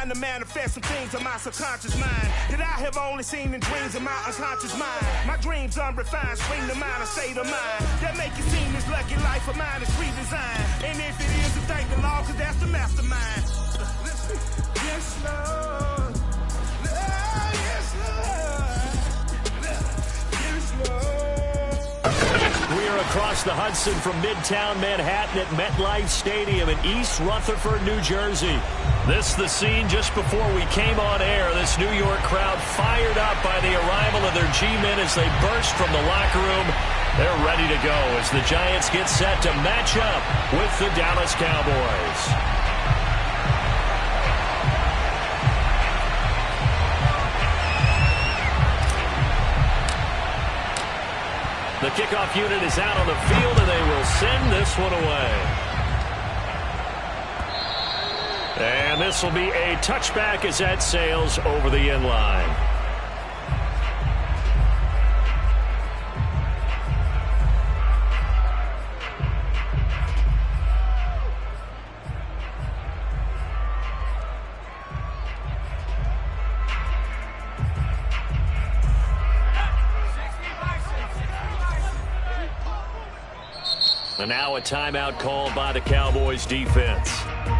trying to manifest some things in my subconscious mind that I have only seen in dreams in my unconscious mind. My dreams unrefined, spring to mind, a state of mind that make it seem this lucky life of mine is redesigned. And if it is, to thank the Lord, cause that's the mastermind. Yes, Lord. Yes, Lord. Yes, Lord. We are across the Hudson from Midtown Manhattan at MetLife Stadium in East Rutherford, New Jersey. This the scene just before we came on air. This New York crowd fired up by the arrival of their G-men as they burst from the locker room. They're ready to go as the Giants get set to match up with the Dallas Cowboys. The kickoff unit is out on the field, and they will send this one away. And this will be a touchback as that sails over the end line. And now a timeout called by the Cowboys defense.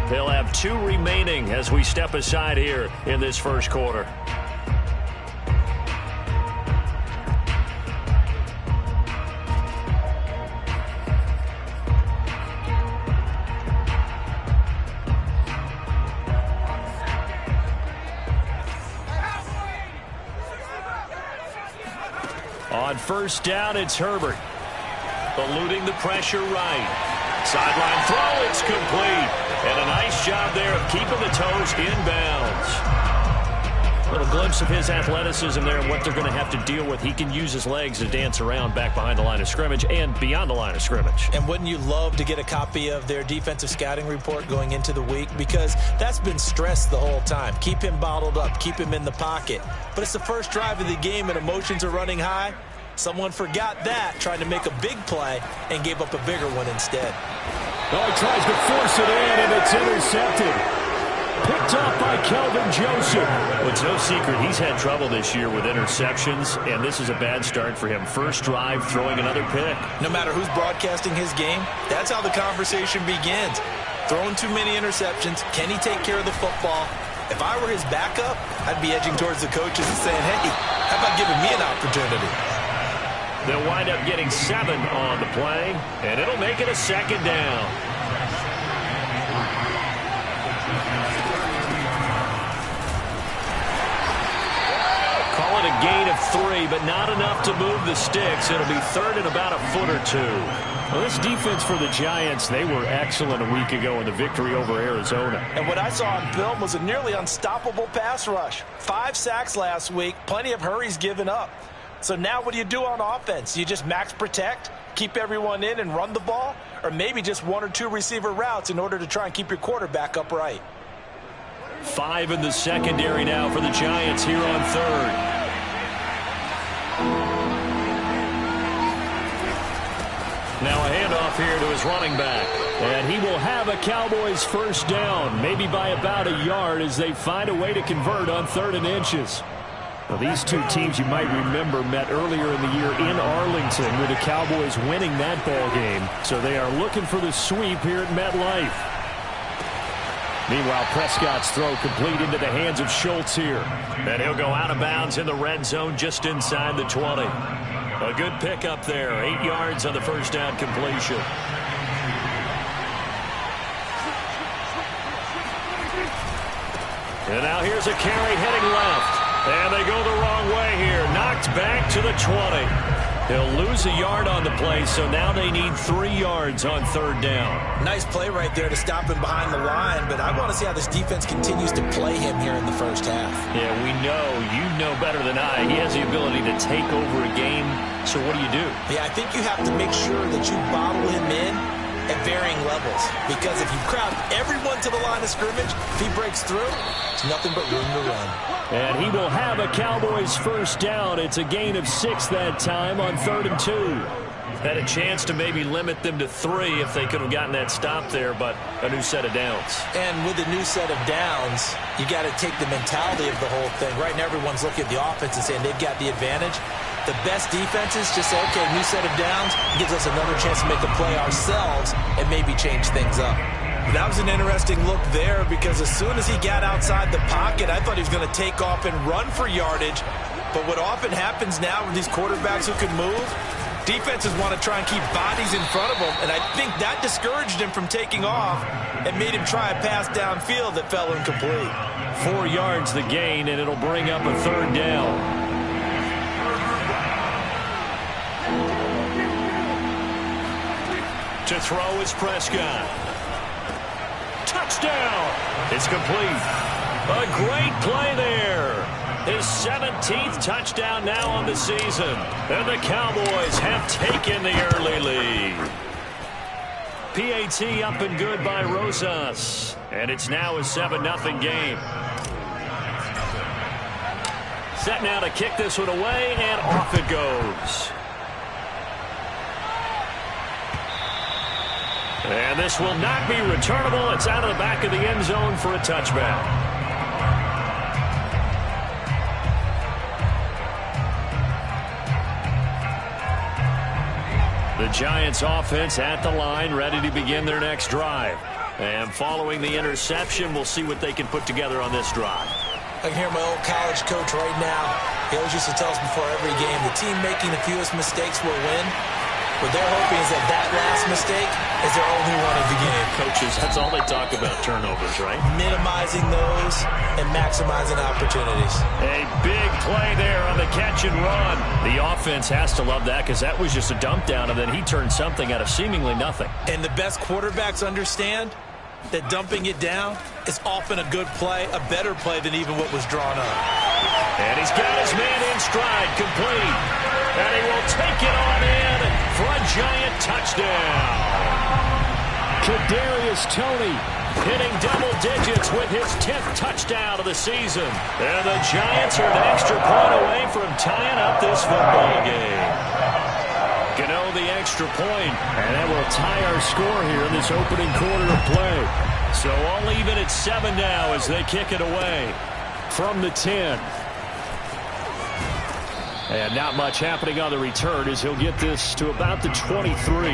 They'll have 2 remaining as we step aside here in this first quarter. On first down, it's Herbert. Eluding the pressure right. Sideline throw, it's complete. And a nice job there of keeping the toes inbounds. A little glimpse of his athleticism there and what they're going to have to deal with. He can use his legs to dance around back behind the line of scrimmage and beyond the line of scrimmage. And wouldn't you love to get a copy of their defensive scouting report going into the week? Because that's been stressed the whole time. Keep him bottled up. Keep him in the pocket. But it's the first drive of the game and emotions are running high. Someone forgot that, trying to make a big play, and gave up a bigger one instead. Oh, he tries to force it in, and it's intercepted. Picked off by Kelvin Joseph. Well, it's no secret he's had trouble this year with interceptions, and this is a bad start for him. First drive, throwing another pick. No matter who's broadcasting his game, that's how the conversation begins. Throwing too many interceptions. Can he take care of the football? If I were his backup, I'd be edging towards the coaches and saying, hey, how about giving me an opportunity? They'll wind up getting 7 on the play, and it'll make it a second down. Call it a gain of 3, but not enough to move the sticks. It'll be third and about a foot or 2. Well, this defense for the Giants, they were excellent a week ago in the victory over Arizona. And what I saw on film was a nearly unstoppable pass rush. 5 sacks last week, plenty of hurries given up. So now what do you do on offense? You just max protect, keep everyone in and run the ball, or maybe just 1 or 2 receiver routes in order to try and keep your quarterback upright. 5 in the secondary now for the Giants here on third. Now a handoff here to his running back. And he will have a Cowboys first down, maybe by about a yard as they find a way to convert on 3rd and inches. Well, these 2 teams you might remember met earlier in the year in Arlington with the Cowboys winning that ball game. So they are looking for the sweep here at MetLife. Meanwhile, Prescott's throw complete into the hands of Schultz here. And he'll go out of bounds in the red zone just inside the 20. A good pickup there. 8 yards on the first down completion. And now here's a carry heading left. And they go the wrong way here. Knocked back to the 20. He'll lose a yard on the play, so now they need 3 yards on 3rd down. Nice play right there to stop him behind the line, but I want to see how this defense continues to play him here in the first half. Yeah, we know. You know better than I. He has the ability to take over a game, so what do you do? Yeah, I think you have to make sure that you bottle him in at varying levels, because if you crowd everyone to the line of scrimmage, if he breaks through, it's nothing but room to run. And he will have a Cowboys first down. It's a gain of 6 that time on 3rd and 2. Had a chance to maybe limit them to 3 if they could have gotten that stop there, but a new set of downs. And with a new set of downs, you got to take the mentality of the whole thing. Right now, everyone's looking at the offense and saying they've got the advantage. The best defenses just say, okay, new set of downs gives us another chance to make a play ourselves and maybe change things up. That was an interesting look there because as soon as he got outside the pocket, I thought he was going to take off and run for yardage. But what often happens now with these quarterbacks who can move, defenses want to try and keep bodies in front of them, and I think that discouraged him from taking off and made him try a pass downfield that fell incomplete. 4 yards the gain, and it'll bring up a 3rd down. To throw is Prescott. Touchdown! It's complete. A great play there. His 17th touchdown now on the season. And the Cowboys have taken the early lead. PAT up and good by Rosas. And it's now a 7-0 game. Set now to kick this one away, and off it goes. And this will not be returnable. It's out of the back of the end zone for a touchback. The Giants offense at the line, ready to begin their next drive. And following the interception, we'll see what they can put together on this drive. I can hear my old college coach right now. He always used to tell us before every game, the team making the fewest mistakes will win. What they're hoping is that last mistake is their only one of the game. Coaches, that's all they talk about, turnovers, right? Minimizing those and maximizing opportunities. A big play there on the catch and run. The offense has to love that because that was just a dump down, and then he turned something out of seemingly nothing. And the best quarterbacks understand that dumping it down is often a good play, a better play than even what was drawn up. And he's got his man in stride, complete. And he will take it on in for a Giant touchdown. Kadarius Toney hitting double digits with his 10th touchdown of the season. And the Giants are an extra point away from tying up this football game. Gano the extra point, and that will tie our score here in this opening quarter of play. So all even at 7 now as they kick it away from the 10. And not much happening on the return as he'll get this to about the 23.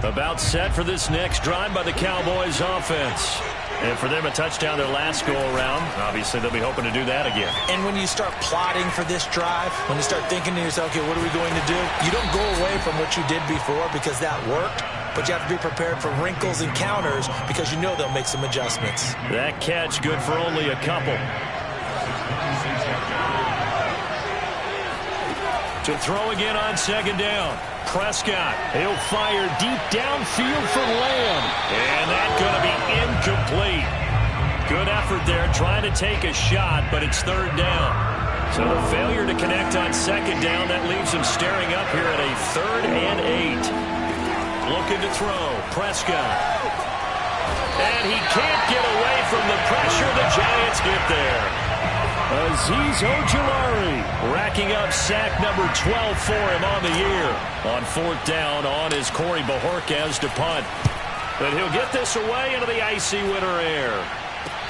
About set for this next drive by the Cowboys offense. And for them, a touchdown their last go-around. Obviously, they'll be hoping to do that again. And when you start plotting for this drive, when you start thinking to yourself, okay, what are we going to do? You don't go away from what you did before because that worked. But you have to be prepared for wrinkles and counters because you know they'll make some adjustments. That catch good for only a couple. To throw again on 2nd down. Prescott, he'll fire deep downfield for Lamb. And that's going to be incomplete. Good effort there trying to take a shot, but it's 3rd down. So the failure to connect on 2nd down, that leaves him staring up here at a 3rd and 8. Looking to throw, Prescott. And he can't get away from the pressure. The Giants get there. Azeez Ojulari racking up sack number 12 for him on the year. On 4th down on is Corey Bojorquez to punt. But he'll get this away into the icy winter air.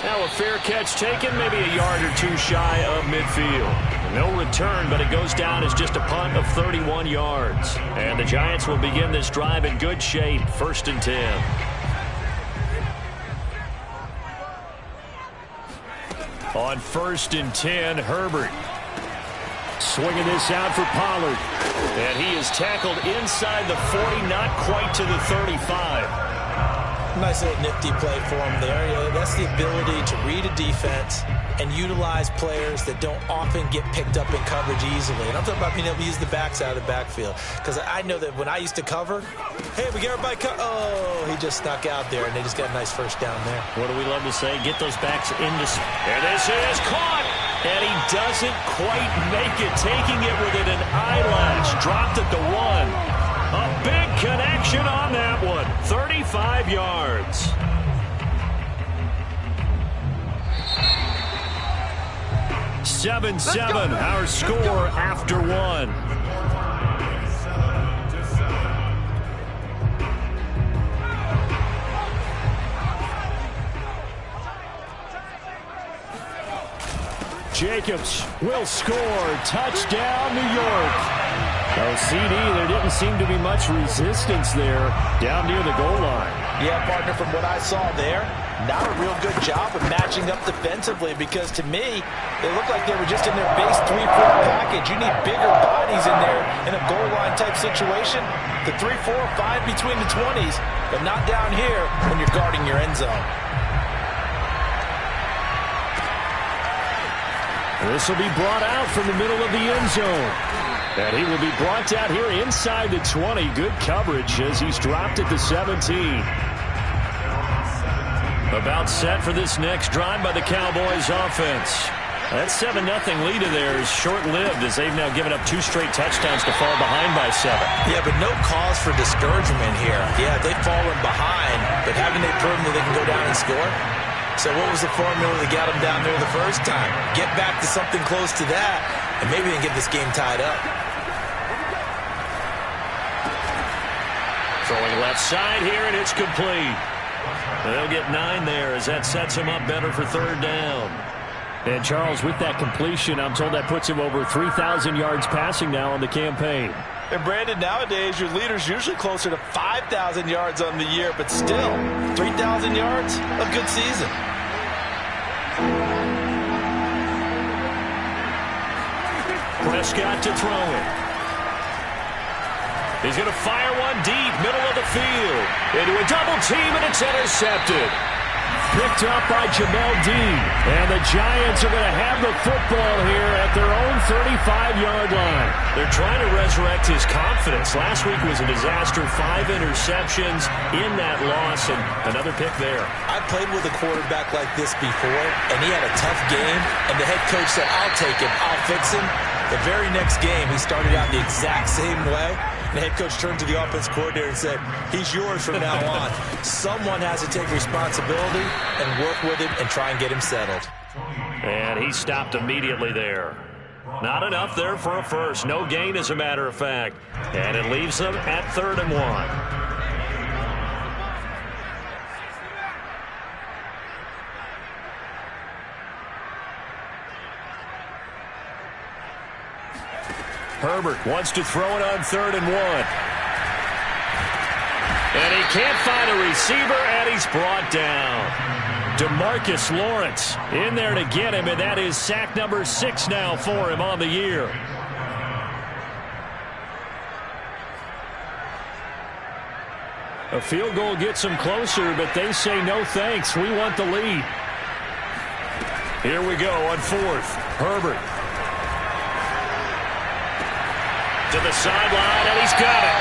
Now a fair catch taken, maybe a yard or two shy of midfield. No return, but it goes down as just a punt of 31 yards. And the Giants will begin this drive in good shape, 1st and 10. On 1st and 10, Herbert. Swinging this out for Pollard. And he is tackled inside the 40, not quite to the 35. Nice little nifty play for him there. Yeah, that's the ability to read a defense and utilize players that don't often get picked up in coverage easily. And I'm talking about being able to use the backside of the backfield. Because I know that when I used to cover, hey, we get everybody oh, he just snuck out there, and they just got a nice 1st down there. What do we love to say? Get those backs into... And this is caught! And he doesn't quite make it, taking it within an eyelash. Dropped at the 1. A big connection on that one. 35 yards. 7-7, our score after one. Jacobs will score. Touchdown, New York. Oh, CD, there didn't seem to be much resistance there down near the goal line. Yeah, partner, from what I saw there, not a real good job of matching up defensively, because to me, they looked like they were just in their base 3-4 package. You need bigger bodies in there in a goal line type situation. The 3-4, fine between the 20s, but not down here when you're guarding your end zone. This will be brought out from the middle of the end zone. And he will be brought down here inside the 20. Good coverage as he's dropped at the 17. About set for this next drive by the Cowboys offense. That 7-0 lead of theirs short-lived as they've now given up 2 straight touchdowns to fall behind by 7. Yeah, but no cause for discouragement here. Yeah, they've fallen behind, but haven't they proven that they can go down and score? So what was the formula that got them down there the first time? Get back to something close to that, and maybe they can get this game tied up. Throwing left side here, and it's complete. They'll get 9 there as that sets him up better for 3rd down. And Charles, with that completion, I'm told that puts him over 3,000 yards passing now on the campaign. And Brandon, nowadays your leader's usually closer to 5,000 yards on the year, but still, 3,000 yards, a good season. Prescott to throw it. He's going to fire one deep, middle of the field. Into a double team, and it's intercepted. Picked up by Jamel Dean. And the Giants are going to have the football here at their own 35-yard line. They're trying to resurrect his confidence. Last week was a disaster. 5 interceptions in that loss, and another pick there. I played with a quarterback like this before, and he had a tough game, and the head coach said, I'll take him, I'll fix him. The very next game, he started out the exact same way. The head coach turned to the offense coordinator and said, he's yours from now on. Someone has to take responsibility and work with him and try and get him settled. And he stopped immediately there. Not enough there for a first. No gain, as a matter of fact. And it leaves them at 3rd and 1. Herbert wants to throw it on 3rd and 1. And he can't find a receiver, and he's brought down. DeMarcus Lawrence in there to get him, and that is sack number 6 now for him on the year. A field goal gets them closer, but they say no thanks. We want the lead. Here we go on 4th. Herbert. To the sideline, and he's got it.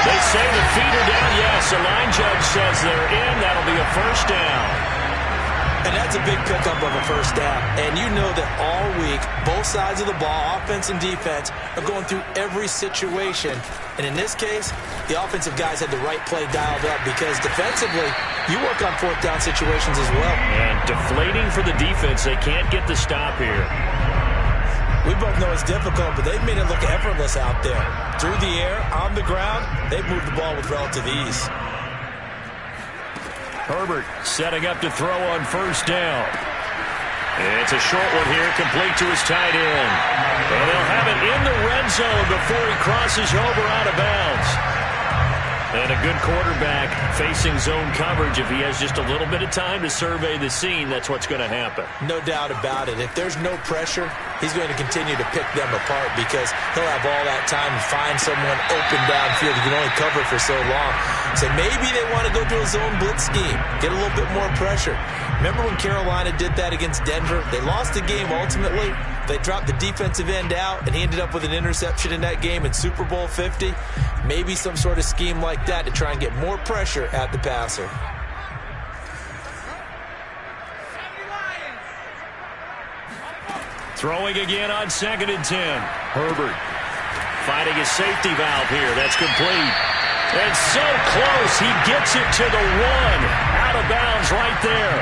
They say the feet are down. Yes, the line judge says they're in. That'll be a 1st down. And that's a big pickup of a 1st down. And you know that all week, both sides of the ball, offense and defense, are going through every situation. And in this case, the offensive guys had the right play dialed up, because defensively, you work on 4th down situations as well. And deflating for the defense. They can't get the stop here. We both know it's difficult, but they've made it look effortless out there. Through the air, on the ground, they've moved the ball with relative ease. Herbert setting up to throw on 1st down. It's a short one here, complete to his tight end. And they'll have it in the red zone before he crosses over out of bounds. And a good quarterback facing zone coverage. If he has just a little bit of time to survey the scene, that's what's going to happen. No doubt about it. If there's no pressure, he's going to continue to pick them apart, because he'll have all that time to find someone open downfield. He can only cover for so long. So maybe they want to go to a zone blitz scheme, get a little bit more pressure. Remember when Carolina did that against Denver? They lost the game ultimately. They dropped the defensive end out, and he ended up with an interception in that game in Super Bowl 50. Maybe some sort of scheme like that to try and get more pressure at the passer. Throwing again on 2nd and 10. Herbert finding his safety valve here. That's complete. And so close. He gets it to the 1. Out of bounds right there.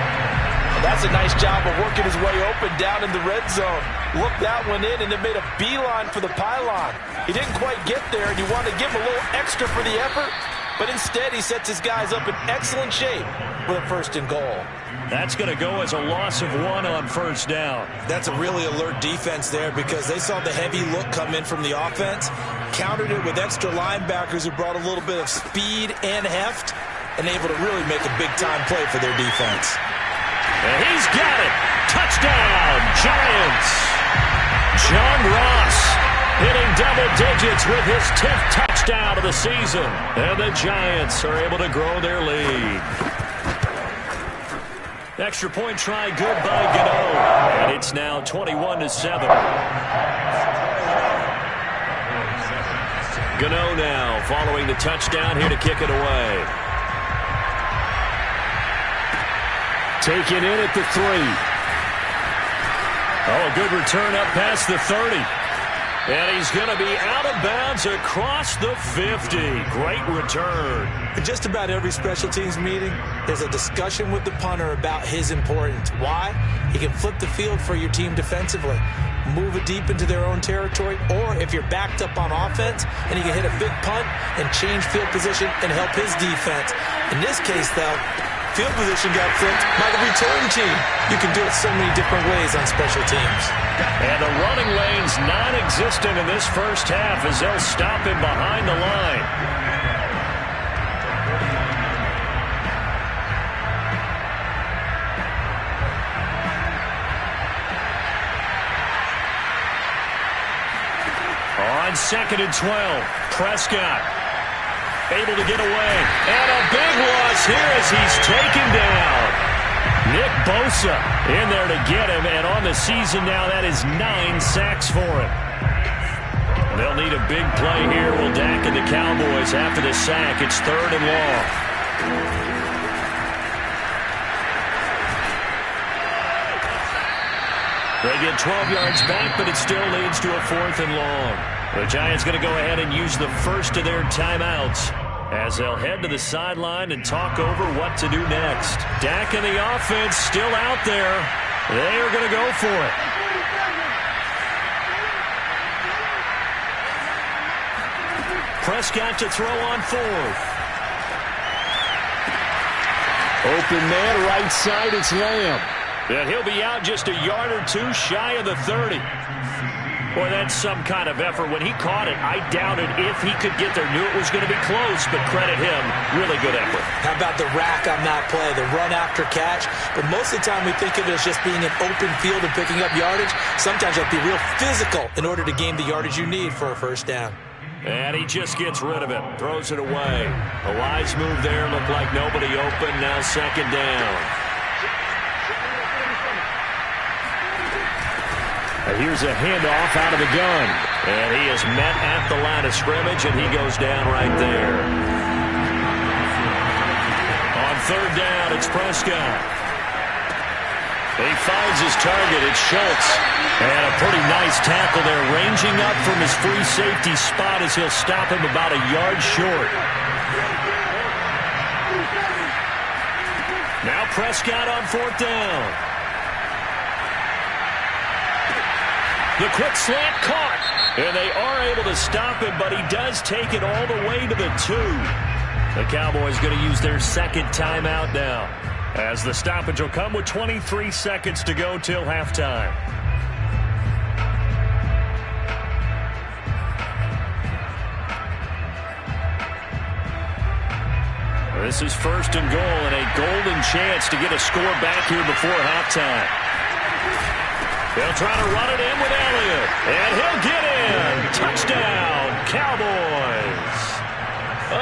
That's does a nice job of working his way open down in the red zone. Looked that one in and then made a beeline for the pylon. He didn't quite get there, and you want to give him a little extra for the effort, but instead he sets his guys up in excellent shape with a 1st and goal. That's going to go as a loss of 1 on 1st down. That's a really alert defense there because they saw the heavy look come in from the offense, countered it with extra linebackers who brought a little bit of speed and heft, and able to really make a big-time play for their defense. And he's got it. Touchdown, Giants. John Ross hitting double digits with his 10th touchdown of the season. And the Giants are able to grow their lead. Extra point try good by Gano. And it's now 21-7. Gano now following the touchdown here to kick it away. Taken in at the 3. Oh, good return up past the 30. And he's going to be out of bounds across the 50. Great return. In just about every special teams meeting, there's a discussion with the punter about his importance. Why? He can flip the field for your team defensively, move it deep into their own territory, or if you're backed up on offense, and he can hit a big punt and change field position and help his defense. In this case, though, field position got flipped by the return team. You can do it so many different ways on special teams. And the running lane's non-existent in this first half as they'll stop him behind the line. On 2nd and 12, Prescott able to get away. And a big loss here as he's taken down. Nick Bosa in there to get him, and on the season now, that is 9 sacks for him. They'll need a big play here. Will Dak and the Cowboys after the sack. It's 3rd and long. They get 12 yards back, but it still leads to a 4th and long. The Giants going to go ahead and use the first of their timeouts as they'll head to the sideline and talk over what to do next. Dak and the offense still out there. They are going to go for it. Prescott to throw on 4th. Open man, right side, it's Lamb. And he'll be out just a yard or 2 shy of the 30. Boy, that's some kind of effort. When he caught it, I doubted if he could get there. Knew it was going to be close, but credit him. Really good effort. How about the rack on that play, the run after catch? But most of the time we think of it as just being an open field and picking up yardage. Sometimes you have to be real physical in order to gain the yardage you need for a 1st down. And he just gets rid of it. Throws it away. A wise move there. Looked like nobody open. Now 2nd down. Here's a handoff out of the gun. And he is met at the line of scrimmage, and he goes down right there. On 3rd down, it's Prescott. He finds his target. It's Schultz. And a pretty nice tackle there, ranging up from his free safety spot as he'll stop him about a yard short. Now Prescott on 4th down. The quick slant caught, and they are able to stop him, but he does take it all the way to the 2. The Cowboys going to use their 2nd timeout now, as the stoppage will come with 23 seconds to go till halftime. This is 1st and goal, and a golden chance to get a score back here before halftime. They'll try to run it in with Elliott, and he'll get in. Touchdown, Cowboys.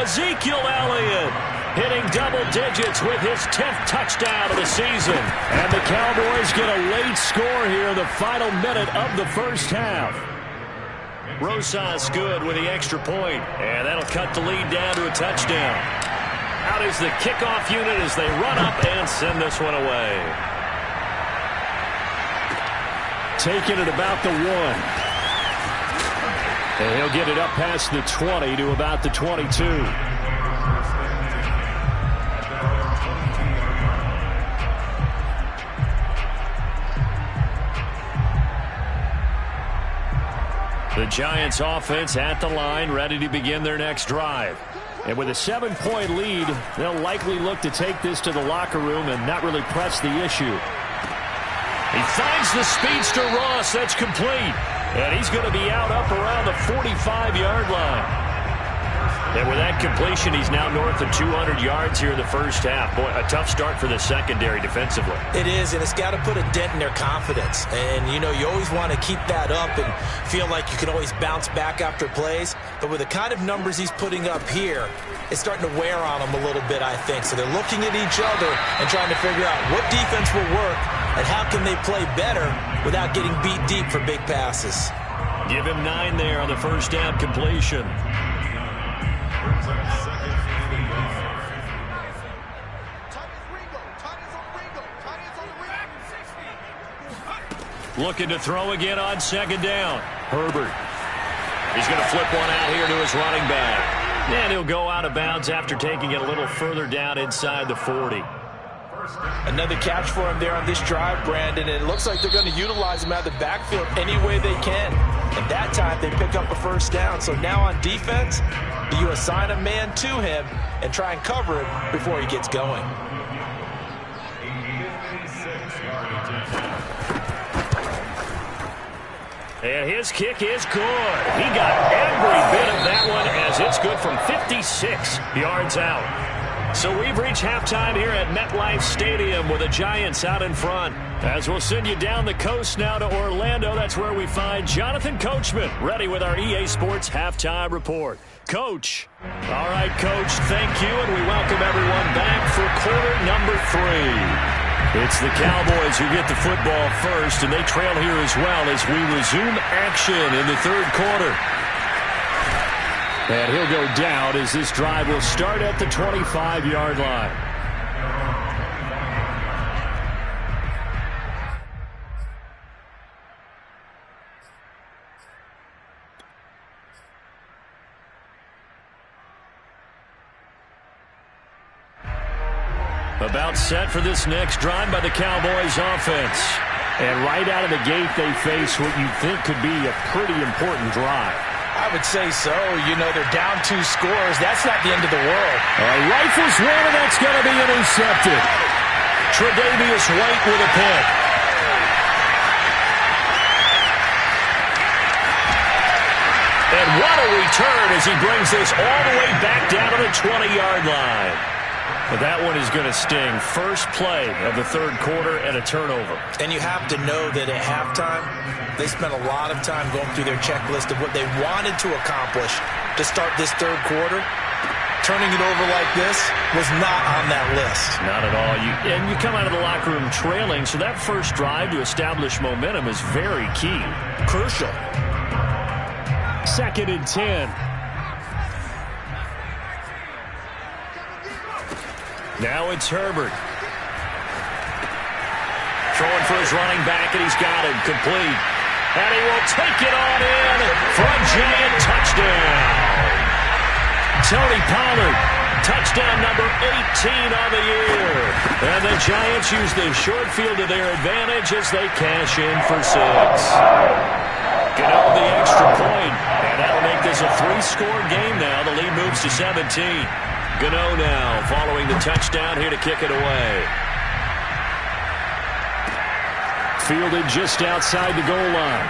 Ezekiel Elliott hitting double digits with his 10th touchdown of the season. And the Cowboys get a late score here in the final minute of the first half. Rosas good with the extra point, and that'll cut the lead down to a touchdown. Out is the kickoff unit as they run up and send this one away. Taking it about the 1. And he'll get it up past the 20 to about the 22. The Giants offense at the line, ready to begin their next drive. And with a 7-point lead, they'll likely look to take this to the locker room and not really press the issue. He finds the speedster Ross. That's complete. And he's going to be out up around the 45-yard line. And with that completion, he's now north of 200 yards here in the first half. Boy, a tough start for the secondary defensively. It is, and it's got to put a dent in their confidence. And, you know, you always want to keep that up and feel like you can always bounce back after plays. But with the kind of numbers he's putting up here, it's starting to wear on them a little bit, I think. So they're looking at each other and trying to figure out what defense will work and how can they play better without getting beat deep for big passes. Give him 9 there on the first down completion. Looking to throw again on second down. Herbert. He's going to flip one out here to his running back. And he'll go out of bounds after taking it a little further down inside the 40. Another catch for him there on this drive, Brandon. And it looks like they're going to utilize him out of the backfield any way they can. And that time they pick up a first down. So now on defense, you assign a man to him and try and cover it before he gets going. And his kick is good. He got every bit of that one as it's good from 56 yards out. So we've reached halftime here at MetLife Stadium with the Giants out in front. As we'll send you down the coast now to Orlando, that's where we find Jonathan Coachman ready with our EA Sports Halftime Report. Coach. All right, Coach, thank you, and we welcome everyone back for quarter number 3. It's the Cowboys who get the football first, and they trail here as well as we resume action in the third quarter. And he'll go down as this drive will start at the 25-yard line. About set for this next drive by the Cowboys offense. And right out of the gate, they face what you think could be a pretty important drive. I would say so. You know, they're down 2 scores. That's not the end of the world. Rifles one, and that's going to be intercepted. Tre'Davious White with a pick. And what a return as he brings this all the way back down to the 20-yard line. But that one is going to sting. First play of the third quarter and a turnover. And you have to know that at halftime, they spent a lot of time going through their checklist of what they wanted to accomplish to start this third quarter. Turning it over like this was not on that list. Not at all. And you come out of the locker room trailing, so that first drive to establish momentum is very key. Crucial. 2nd and 10. Now it's Herbert. Throwing for his running back, and he's got him complete. And he will take it on in for a giant touchdown. Tony Pollard, touchdown number 18 on the year. And the Giants use the short field to their advantage as they cash in for 6. Get out the extra point, and that'll make this a 3-score game now. The lead moves to 17. Gano now following the touchdown here to kick it away. Fielded just outside the goal line.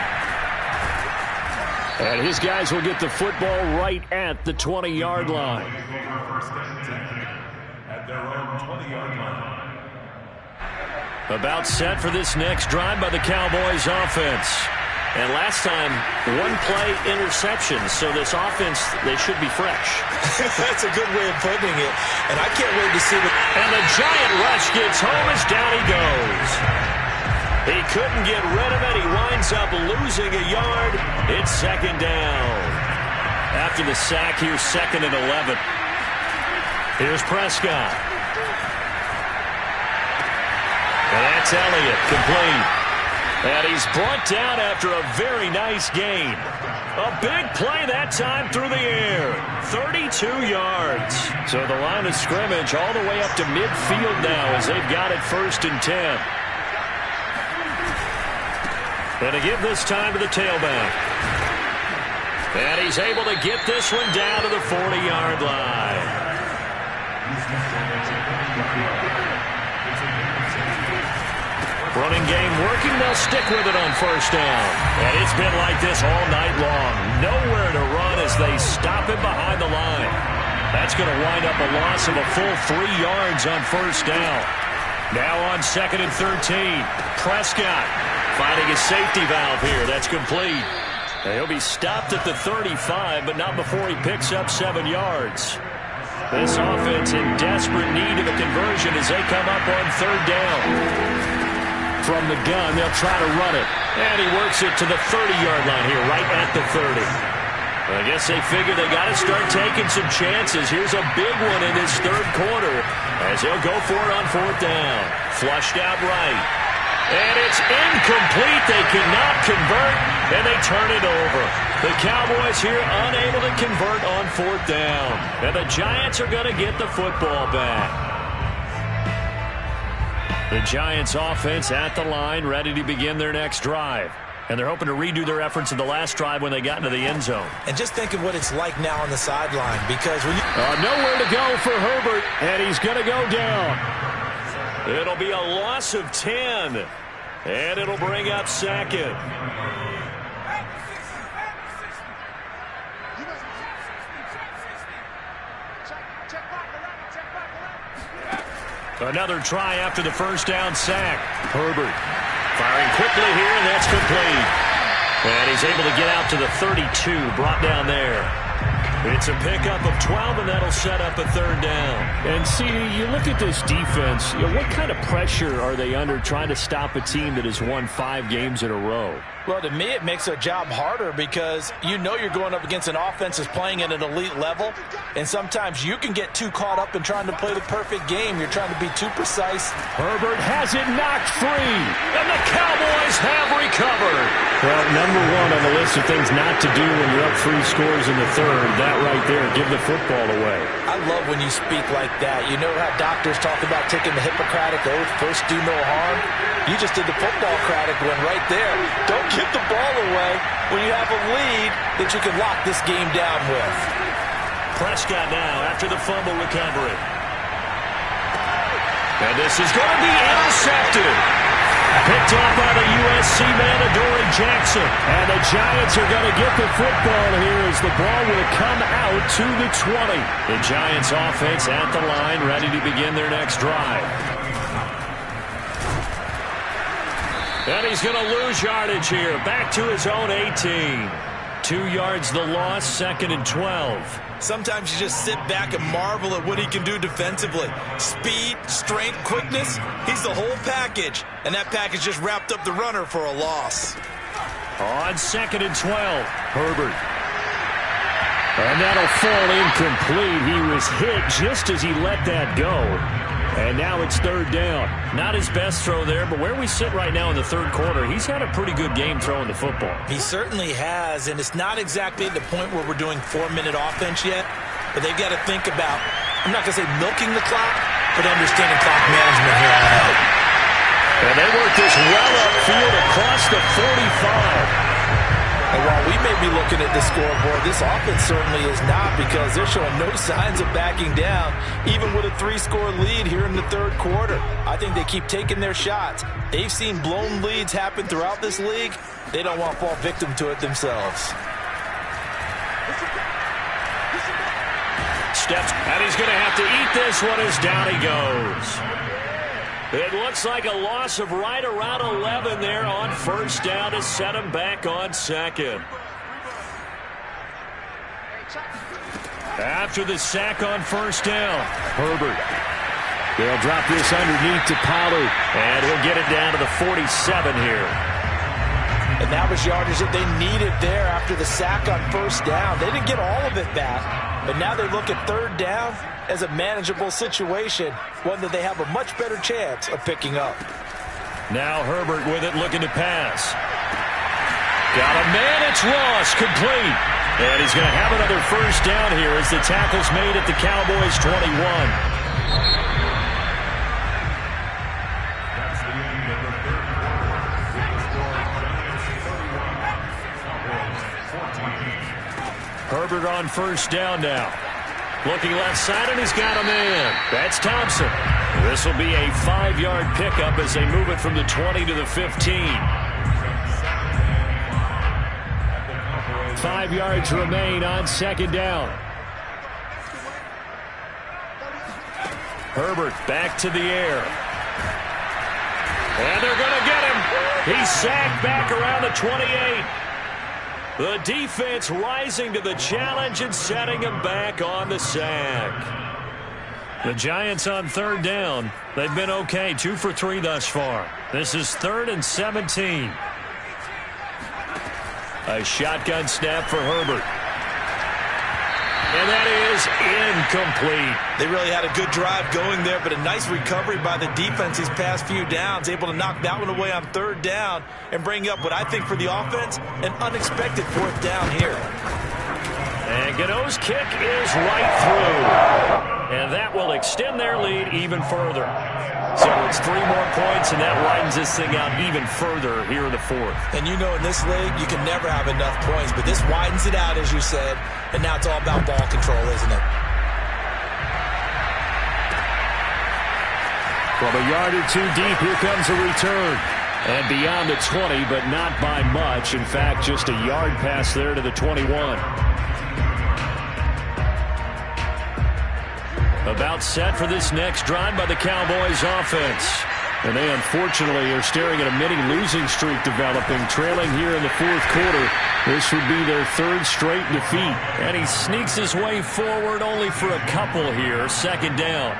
And his guys will get the football right at the 20-yard line. About set for this next drive by the Cowboys offense. And last time, 1-play interception. So this offense, they should be fresh. That's a good way of putting it. And I can't wait to see what... And the giant rush gets home as down he goes. He couldn't get rid of it. He winds up losing a yard. It's 2nd down. After the sack, here's 2nd and 11. Here's Prescott. And that's Elliott, complete. And he's brought down after a very nice gain. A big play that time through the air. 32 yards. So the line of scrimmage all the way up to midfield now as they've got it 1st and 10. And to give this time to the tailback. And he's able to get this one down to the 40-yard line. Running game working. They'll stick with it on first down. And it's been like this all night long. Nowhere to run as they stop him behind the line. That's going to wind up a loss of a full 3 yards on first down. Now on 2nd and 13. Prescott finding his safety valve here. That's complete. He'll be stopped at the 35, but not before he picks up 7 yards. This offense in desperate need of a conversion as they come up on 3rd down. From the gun, they'll try to run it. And he works it to the 30-yard line here, right at the 30. I guess they figure they got to start taking some chances. Here's a big one in this 3rd quarter as he'll go for it on 4th down. Flushed out right. And it's incomplete. They cannot convert, and they turn it over. The Cowboys here unable to convert on 4th down. And the Giants are going to get the football back. The Giants offense at the line, ready to begin their next drive. And they're hoping to redo their efforts in the last drive when they got into the end zone. And just think of what it's like now on the sideline, because when you... nowhere to go for Herbert, and he's going to go down. It'll be a loss of 10, and it'll bring up 2nd. Another try after the first down sack. Herbert firing quickly here, and that's complete. And he's able to get out to the 32, brought down there. It's a pickup of 12, and that'll set up a 3rd down. And, CD, you look at this defense, what kind of pressure are they under trying to stop a team that has won 5 games in a row? Well, to me, it makes their job harder because you know you're going up against an offense that's playing at an elite level, and sometimes you can get too caught up in trying to play the perfect game. You're trying to be too precise. Herbert has it knocked free, and the Cowboys have recovered. Well, number 1 on the list of things not to do when you're up 3 scores in the 3rd, that right there, give the football away. I love when you speak like that. You know how doctors talk about taking the Hippocratic oath, first do no harm? You just did the football-cratic one right there. Don't give the ball away when you have a lead that you can lock this game down with. Prescott now after the fumble recovery. And this is going to be intercepted. Picked off by the USC man, Adoree Jackson. And the Giants are going to get the football here as the ball will come out to the 20. The Giants offense at the line, ready to begin their next drive. And he's going to lose yardage here. Back to his own 18. 2 yards the loss, 2nd and 12. Sometimes you just sit back and marvel at what he can do defensively. Speed, strength, quickness, he's the whole package. And that package just wrapped up the runner for a loss. On 2nd and 12, Herbert. And that'll fall incomplete. He was hit just as he let that go. And now it's 3rd down. Not his best throw there, but where we sit right now in the 3rd quarter, he's had a pretty good game throwing the football. He certainly has, and it's not exactly at the point where we're doing 4-minute offense yet, but they've got to think about, I'm not going to say milking the clock, but understanding clock management here on out. And they work this well upfield across the 45. And while we may be looking at the scoreboard, this offense certainly is not, because they're showing no signs of backing down, even with a 3-score lead here in the 3rd quarter. I think they keep taking their shots. They've seen blown leads happen throughout this league. They don't want to fall victim to it themselves. Steps, and he's going to have to eat this one as down he goes. It looks like a loss of right around 11 there on first down to set him back on 2nd. After the sack on first down, Herbert. They'll drop this underneath to Pollard, and he'll get it down to the 47 here. And that was yardage that they needed there after the sack on first down. They didn't get all of it back, but now they look at 3rd down as a manageable situation, one that they have a much better chance of picking up. Now Herbert with it, looking to pass. Got a man, it's Ross, complete. And he's going to have another first down here as the tackle's made at the Cowboys 21. Herbert on first down now. Looking left side, and he's got a man. That's Thompson. This will be a 5-yard pickup as they move it from the 20 to the 15. 5 yards remain on second down. Herbert back to the air. And they're going to get him. He's sacked back around the 28. The defense rising to the challenge and setting him back on the sack. The Giants on third down. They've been okay, 2 for 3 thus far. This is 3rd and 17. A shotgun snap for Herbert. And that is incomplete. They really had a good drive going there, but a nice recovery by the defense these past few downs, able to knock that one away on third down and bring up what I think for the offense, an unexpected 4th down here. And Gano's kick is right through. And that will extend their lead even further. So it's 3 more points, and that widens this thing out even further here in the 4th. And you know in this league, you can never have enough points, but this widens it out, as you said, and now it's all about ball control, isn't it? From a yard or 2 deep, here comes a return. And beyond the 20, but not by much. In fact, just a yard pass there to the 21. About set for this next drive by the Cowboys offense. And they unfortunately are staring at a mini losing streak developing, trailing here in the 4th quarter. This would be their 3rd straight defeat. And he sneaks his way forward only for a couple here, 2nd down.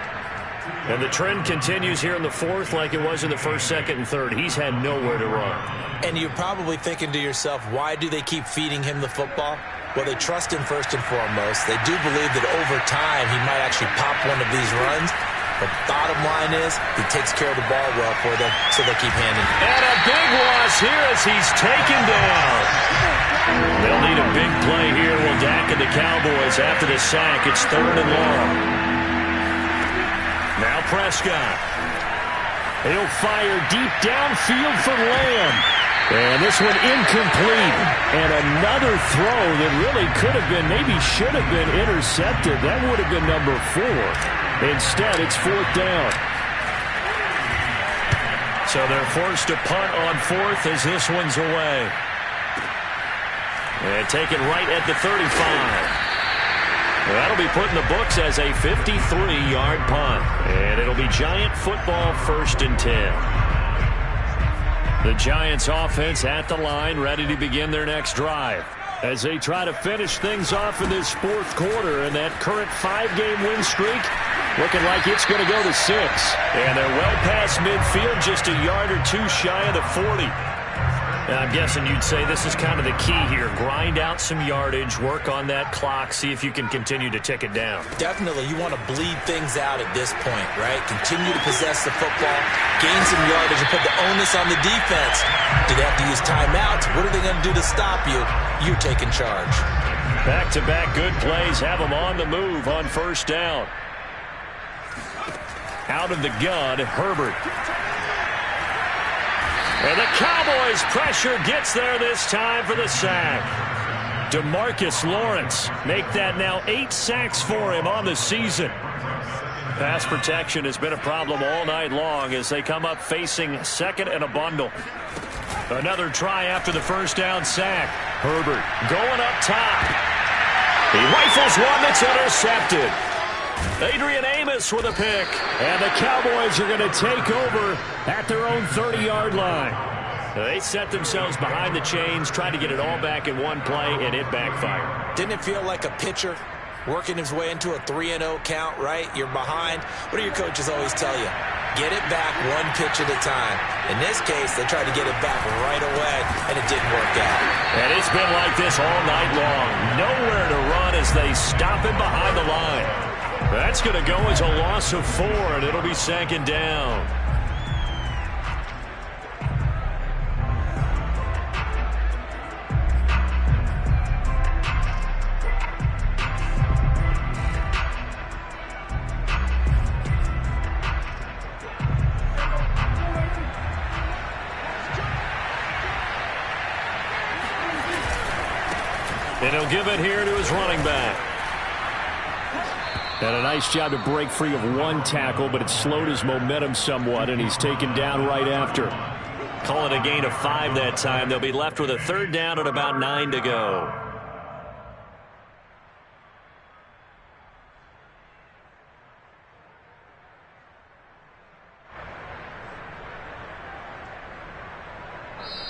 And the trend continues here in the 4th like it was in the 1st, 2nd, and 3rd. He's had nowhere to run. And you're probably thinking to yourself, why do they keep feeding him the football? Well, they trust him first and foremost. They do believe that over time he might actually pop one of these runs. But bottom line is he takes care of the ball well for them, so they keep handing it. And a big loss here as he's taken down. They'll need a big play here. Will Dak and the Cowboys after the sack. It's 3rd and long. Now Prescott. He'll fire deep downfield for Lamb. And this one incomplete. And another throw that really could have been, maybe should have been intercepted. That would have been number 4. Instead, it's 4th down. So they're forced to punt on 4th as this one's away. And taken right at the 35. That'll be put in the books as a 53-yard punt. And it'll be Giant football, 1st and 10. The Giants offense at the line, ready to begin their next drive as they try to finish things off in this 4th quarter. And that current 5-game win streak looking like it's going to go to 6. And they're well past midfield, just a yard or 2 shy of the 40. And I'm guessing you'd say this is kind of the key here. Grind out some yardage, work on that clock, see if you can continue to tick it down. Definitely, you want to bleed things out at this point, right? Continue to possess the football, gain some yardage, and put the onus on the defense. Do they have to use timeouts? What are they going to do to stop you? You're taking charge. Back-to-back good plays have them on the move on 1st down. Out of the gun, Herbert. And the Cowboys' pressure gets there this time for the sack. DeMarcus Lawrence make that now 8 sacks for him on the season. Pass protection has been a problem all night long as they come up facing 2nd and a bundle. Another try after the 1st down sack. Herbert going up top. He rifles one that's intercepted. Adrian Amos with a pick. And the Cowboys are going to take over at their own 30-yard line. They set themselves behind the chains, tried to get it all back in one play, and it backfired. Didn't it feel like a pitcher working his way into a 3-0 count, right? You're behind. What do your coaches always tell you? Get it back one pitch at a time. In this case, they tried to get it back right away, and it didn't work out. And it's been like this all night long. Nowhere to run as they stop him behind the line. That's going to go as a loss of 4, and it'll be 2nd down. And he'll give it here to his running back. And a nice job to break free of one tackle, but it slowed his momentum somewhat, and he's taken down right after. Call it a gain of 5 that time. They'll be left with a 3rd down and about 9 to go.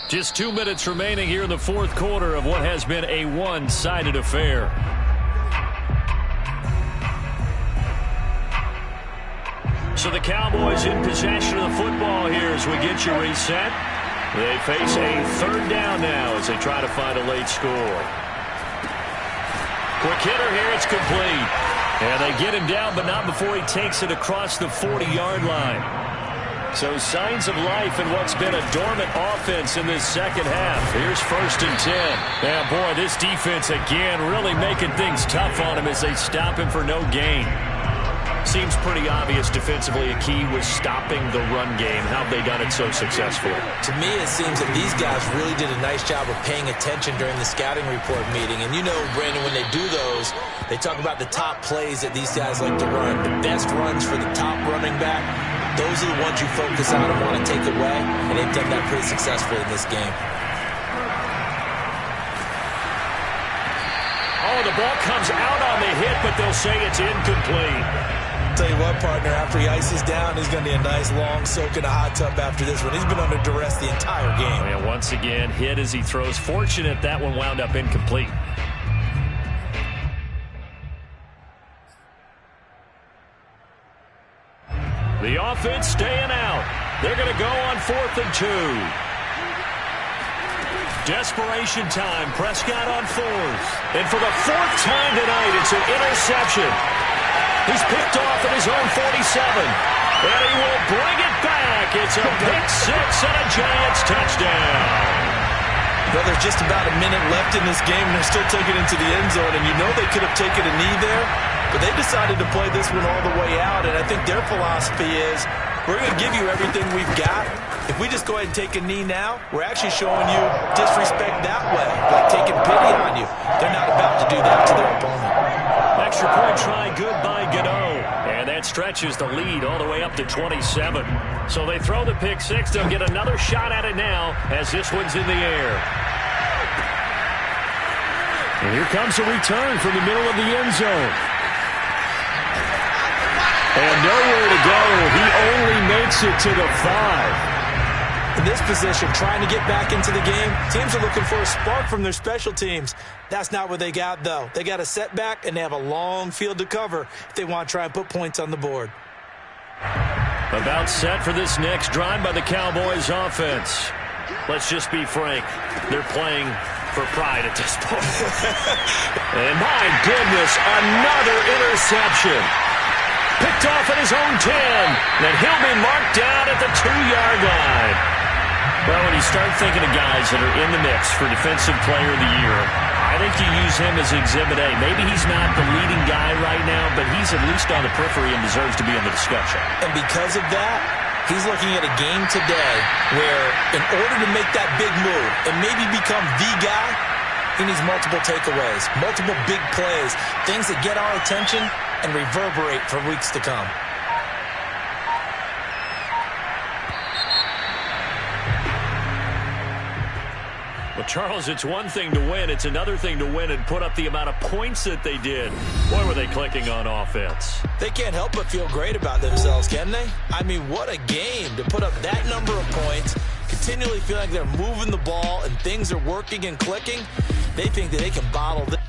Just 2 minutes remaining here in the 4th quarter of what has been a one-sided affair. So the Cowboys in possession of the football here as we get you reset. They face a 3rd down now as they try to find a late score. Quick hitter here, it's complete. And they get him down, but not before he takes it across the 40-yard line. So signs of life in what's been a dormant offense in this second half. Here's 1st and 10. Yeah, boy, this defense again really making things tough on him as they stop him for no gain. Seems pretty obvious defensively a key was stopping the run game. How have they done it so successfully? To me, it seems that these guys really did a nice job of paying attention during the scouting report meeting. And you know, Brandon, when they do those, they talk about the top plays that these guys like to run. The best runs for the top running back, those are the ones you focus on and want to take away. And they've done that pretty successfully in this game. Oh, the ball comes out on the hit, but they'll say it's incomplete. Tell you what, partner, after he ices down, he's going to be a nice long soak in a hot tub after this one. He's been under duress the entire game. And once again, hit as he throws. Fortunate that one wound up incomplete. The offense staying out. They're going to go on 4th and 2. Desperation time. Prescott on 4th. And for the 4th time tonight, it's an interception. He's picked off at his own 47. And he will bring it back. It's a pick 6 and a Giants touchdown. Well, there's just about a minute left in this game, and they're still taking it into the end zone. And you know they could have taken a knee there, but they decided to play this one all the way out. And I think their philosophy is, we're going to give you everything we've got. If we just go ahead and take a knee now, we're actually showing you disrespect that way, like taking pity on you. They're not about to do that to their opponent. Extra point try good by Godot. And that stretches the lead all the way up to 27. So they throw the pick 6. They'll get another shot at it now as this one's in the air. And here comes a return from the middle of the end zone. And nowhere to go. He only makes it to the 5. In this position, trying to get back into the game, teams are looking for a spark from their special teams. That's not what they got, though. They got a setback, and they have a long field to cover if they want to try and put points on the board. About set for this next drive by the Cowboys offense. Let's just be frank. They're playing for pride at this point. And my goodness, another interception. Picked off at his own 10. And he'll be marked down at the 2-yard line. Well, when you start thinking of guys that are in the mix for Defensive Player of the Year, I think you use him as Exhibit A. Maybe he's not the leading guy right now, but he's at least on the periphery and deserves to be in the discussion. And because of that, he's looking at a game today where in order to make that big move and maybe become the guy, he needs multiple takeaways, multiple big plays, things that get our attention and reverberate for weeks to come. Well, Charles, it's one thing to win. It's another thing to win and put up the amount of points that they did. Boy, were they clicking on offense. They can't help but feel great about themselves, can they? I mean, what a game to put up that number of points, continually feeling like they're moving the ball and things are working and clicking. They think that they can bottle this.